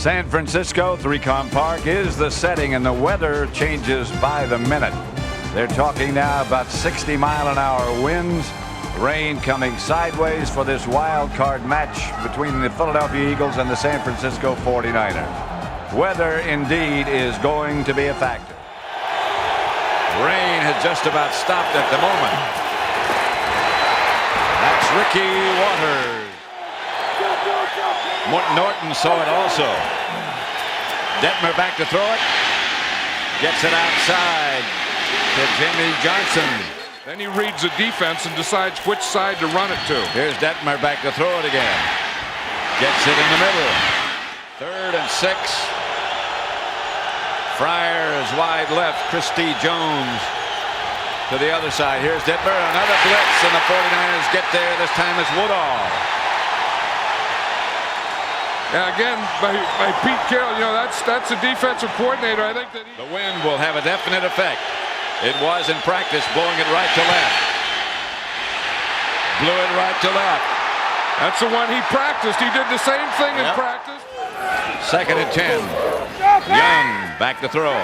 San Francisco, 3Com Park is the setting, and the weather changes by the minute. They're talking now about 60-mile-an-hour winds, rain coming sideways for this wild card match between the Philadelphia Eagles and the San Francisco 49ers. Weather, indeed, is going to be a factor. Rain has just about stopped at the moment. That's Ricky Waters. Norton saw it also. Detmer back to throw it. Gets it outside to Jimmy Johnson. Then he reads the defense and decides which side to run it to. Here's Detmer back to throw it again. Gets it in the middle. 3rd and 6. Friars wide left. Christy Jones to the other side. Here's Detmer. Another blitz, and the 49ers get there. This time it's Woodall. Yeah, again, by Pete Carroll, you know, that's a defensive coordinator. I think that the wind will have a definite effect. It was in practice, blowing it right to left. Blew it right to left. That's the one he practiced. He did the same thing in practice. 2nd and 10. Young back to throw.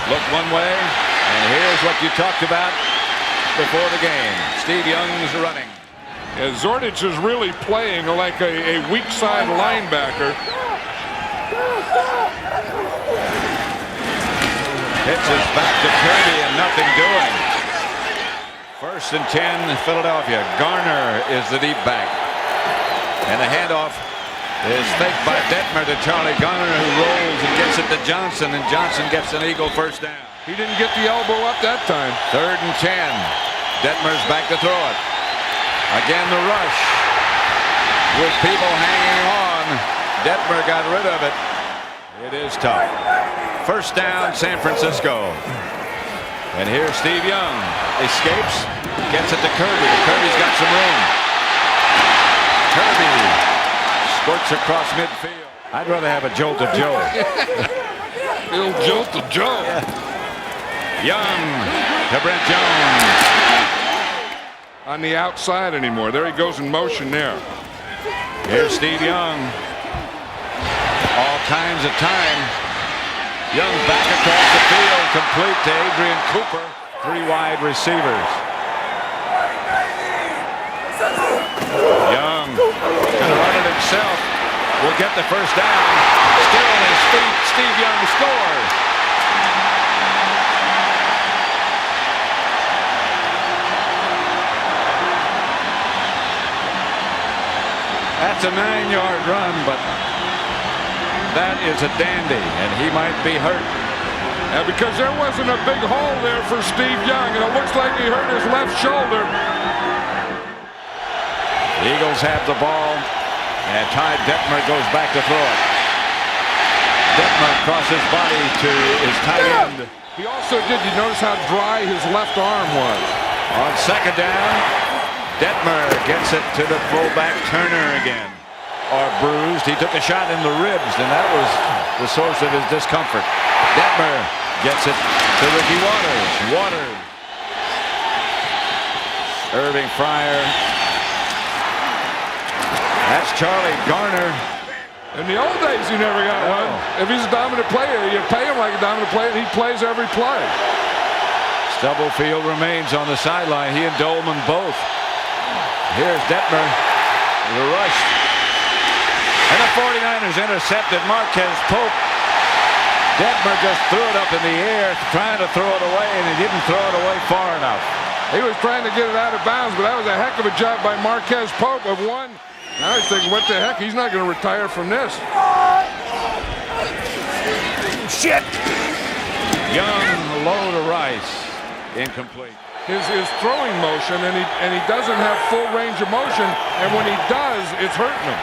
Look one way, and here's what you talked about before the game. Steve Young's running. Yeah, Zordich is really playing like a weak side linebacker. Pitches back to Kirby and nothing doing. 1st and 10, Philadelphia. Garner is the deep back. And the handoff is faked by Detmer to Charlie Garner, who rolls and gets it to Johnson, and Johnson gets an Eagle first down. He didn't get the elbow up that time. 3rd and 10. Detmer's back to throw it. Again, the rush with people hanging on. Detmer got rid of it. It is tough. 1st down, San Francisco. And here's Steve Young. Escapes, gets it to Kirby. Kirby's got some room. Kirby squirts across midfield. I'd rather have a jolt of Joe. Little jolt of Joe. Young to Brent Jones. On the outside anymore. There he goes in motion there. Here's Steve Young. All kinds of time. Young back across the field, complete to Adrian Cooper. 3 wide receivers. Young gonna run it himself. Will get the first down. Still on his feet. Steve Young scores. That's a 9-yard run, but that is a dandy, and he might be hurt. Yeah, because there wasn't a big hole there for Steve Young, and it looks like he hurt his left shoulder. The Eagles have the ball, and Ty Detmer goes back to throw it. Detmer crosses body to his tight end. He also did, you notice how dry his left arm was. On 2nd down, Detmer gets it to the fullback Turner again. Or bruised. He took a shot in the ribs, and that was the source of his discomfort. Detmer gets it to Ricky Waters. Waters. Irving Fryer. That's Charlie Garner. In the old days, he never got one. If he's a dominant player, you pay him like a dominant player, and he plays every play. Stubblefield remains on the sideline. He and Dolman both. Here's Detmer. The rush. And the 49ers intercepted Marquez Pope. Detmer just threw it up in the air, trying to throw it away, and he didn't throw it away far enough. He was trying to get it out of bounds, but that was a heck of a job by Marquez Pope of one. Now he's thinking, what the heck? He's not going to retire from this. Shit! Young, low to Rice. Incomplete. His throwing motion, and he doesn't have full range of motion, and when he does, it's hurting him.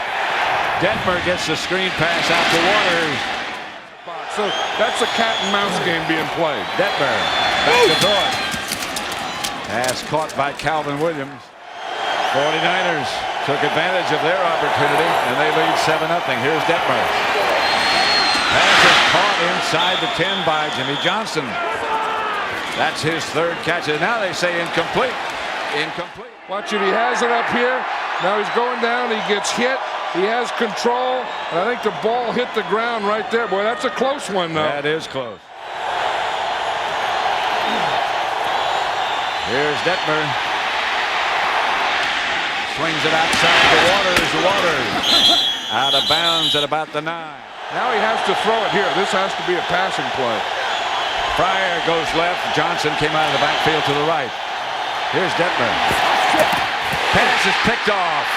Detmer gets the screen pass out to Waters. So that's a cat and mouse game being played. Detmer back to throw it. Pass caught by Calvin Williams. 49ers took advantage of their opportunity, and they lead 7-0. Here's Detmer. Pass is caught inside the 10 by Jimmy Johnson. That's his 3rd catch. And now they say incomplete. Incomplete. Watch it. He has it up here. Now he's going down. He gets hit. He has control. And I think the ball hit the ground right there. Boy, that's a close one, though. That is close. Here's Detmer. Swings it outside the Waters. Out of bounds at about the 9. Now he has to throw it here. This has to be a passing play. Pryor goes left. Johnson came out of the backfield to the right. Here's Detmer. Pass is picked off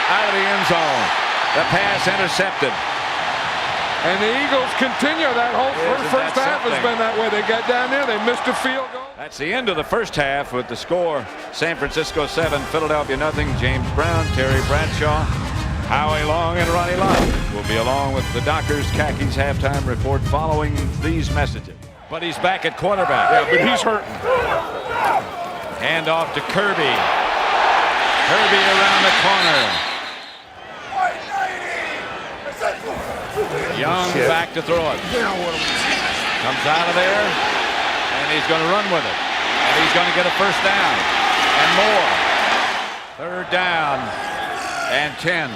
out of the end zone. The pass intercepted. And the Eagles continue. That whole first half has been that way. They got down there. They missed a field goal. That's the end of the first half with the score. San Francisco 7, Philadelphia nothing. James Brown, Terry Bradshaw, Howie Long, and Ronnie Lott will be along with the Dockers Khakis halftime report following these messages. But he's back at quarterback. Yeah, but he's hurting. Hand off to Kirby. Kirby around the corner. Young back to throw it. Comes out of there, and he's going to run with it. And he's going to get a first down and more. Third down and 10.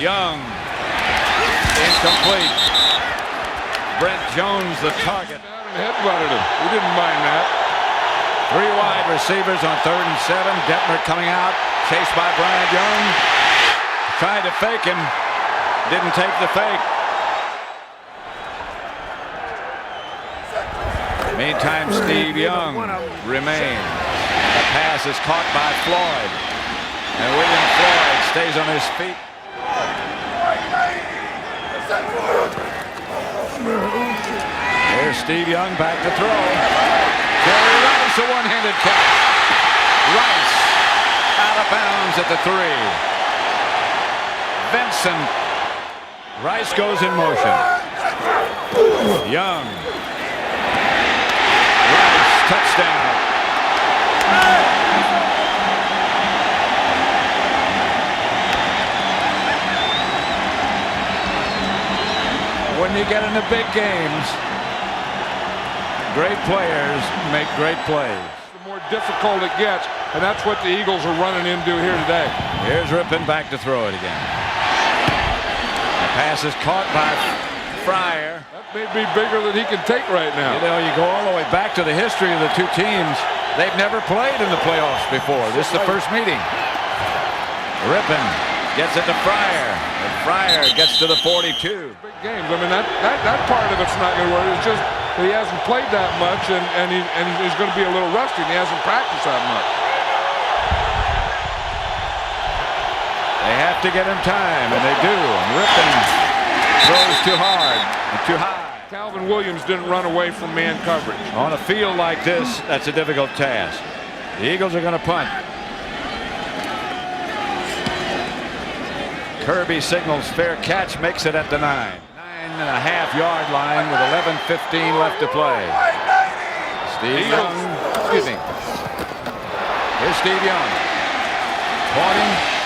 Young, incomplete. Brent Jones, the target. Headbutted him. He didn't mind that. 3 wide receivers on 3rd and 7. Detmer coming out, chased by Bryant Young. Tried to fake him, didn't take the fake. Meantime, Steve Young remains. The pass is caught by Floyd. And William Floyd stays on his feet. There's Steve Young back to throw. Jerry Rice, a one-handed catch. Rice out of bounds at the 3. Benson. Rice goes in motion. Young. Rice, touchdown. When you get into big games, great players make great plays. The more difficult it gets, and that's what the Eagles are running into here today. Here's Rippon back to throw it again. Pass is caught by Fryer. That may be bigger than he can take right now. You know, you go all the way back to the history of the two teams. They've never played in the playoffs before. This is the first meeting. Rippon gets it to Fryer. And Fryer gets to the 42. Big games. I mean, that part of it's not going to work. It's just that he hasn't played that much, and he's going to be a little rusty, and he hasn't practiced that much. They have to get him time, and they do. And Rippon throws too hard and too high. Calvin Williams didn't run away from man coverage. On a field like this, that's a difficult task. The Eagles are going to punt. Kirby signals fair catch, makes it at the 9.5-yard line with 11:15 left to play. Steve Young, excuse me. Here's Steve Young. Pointing.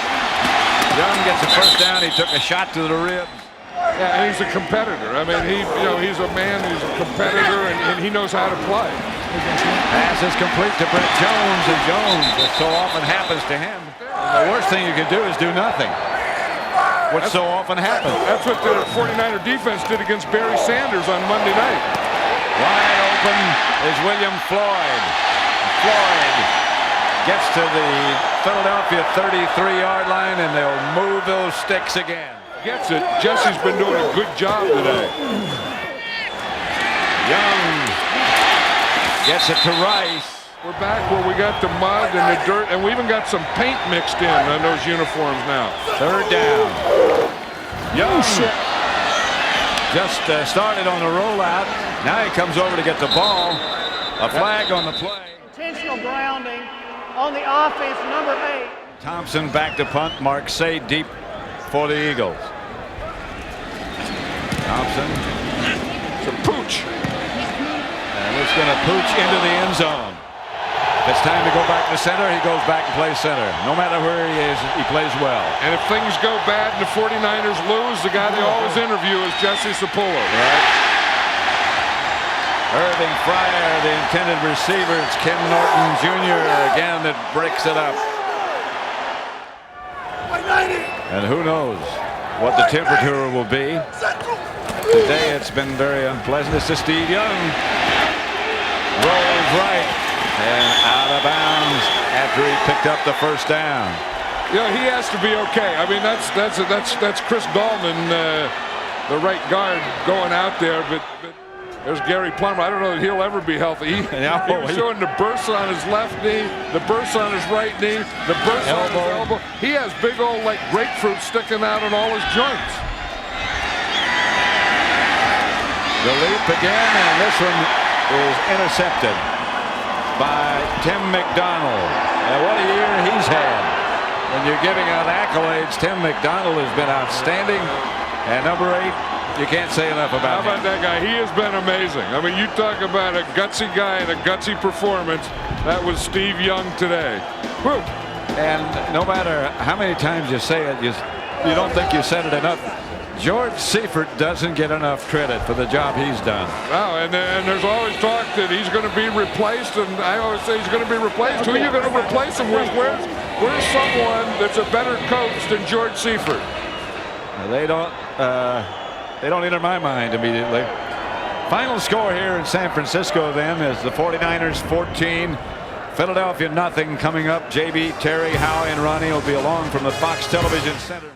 Young gets a first down. He took a shot to the ribs. Yeah, and he's a competitor. I mean, he's a man who's a competitor, and he knows how to play. Pass is complete to Brent Jones, and Jones, as so often happens to him. And the worst thing you can do is do nothing, which so often happens. That's what the 49er defense did against Barry Sanders on Monday night. Wide open is William Floyd. Floyd gets to the Philadelphia 33-yard line, and they'll move those sticks again. Gets it. Jesse's been doing a good job today. Young gets it to Rice. We're back where we got the mud and the dirt, and we even got some paint mixed in on those uniforms now. Third down. Young just started on the rollout. Now he comes over to get the ball. A flag on the play. Intentional grounding on the offense, number 8. Thompson back to punt. Mark Say deep for the Eagles. Thompson. It's a pooch. And it's going to pooch into the end zone. If it's time to go back to center, he goes back and plays center. No matter where he is, he plays well. And if things go bad and the 49ers lose, the guy they always interview is Jesse Sapolo. Right. Irving Fryer, the intended receiver. It's Ken Norton Jr. again that breaks it up. And who knows what the temperature will be. Today it's been very unpleasant. This is Steve Young. Rolls right and out of bounds after he picked up the first down. You know, he has to be okay. I mean, that's Chris Dahlman, the right guard, going out there. But there's Gary Plummer. I don't know that he'll ever be healthy. He was showing the burst on his left knee, the burst on his right knee, the burst on his elbow. He has big old like grapefruit sticking out in all his joints. The leap again, and this one is intercepted by Tim McDonald. And what a year he's had. When you're giving out accolades, Tim McDonald has been outstanding. And number 8, you can't say enough about him. How about that guy? He has been amazing. I mean, you talk about a gutsy guy and a gutsy performance. That was Steve Young today. Woo. And no matter how many times you say it, you don't think you said it enough. George Seifert doesn't get enough credit for the job he's done. Oh, and there's always talk that he's going to be replaced, and I always say he's going to be replaced. Who are you going to replace him with? Where's someone that's a better coach than George Seifert? They don't enter my mind immediately. Final score here in San Francisco then is the 49ers 14, Philadelphia nothing. Coming up, JB, Terry, Howie, and Ronnie will be along from the Fox Television Center.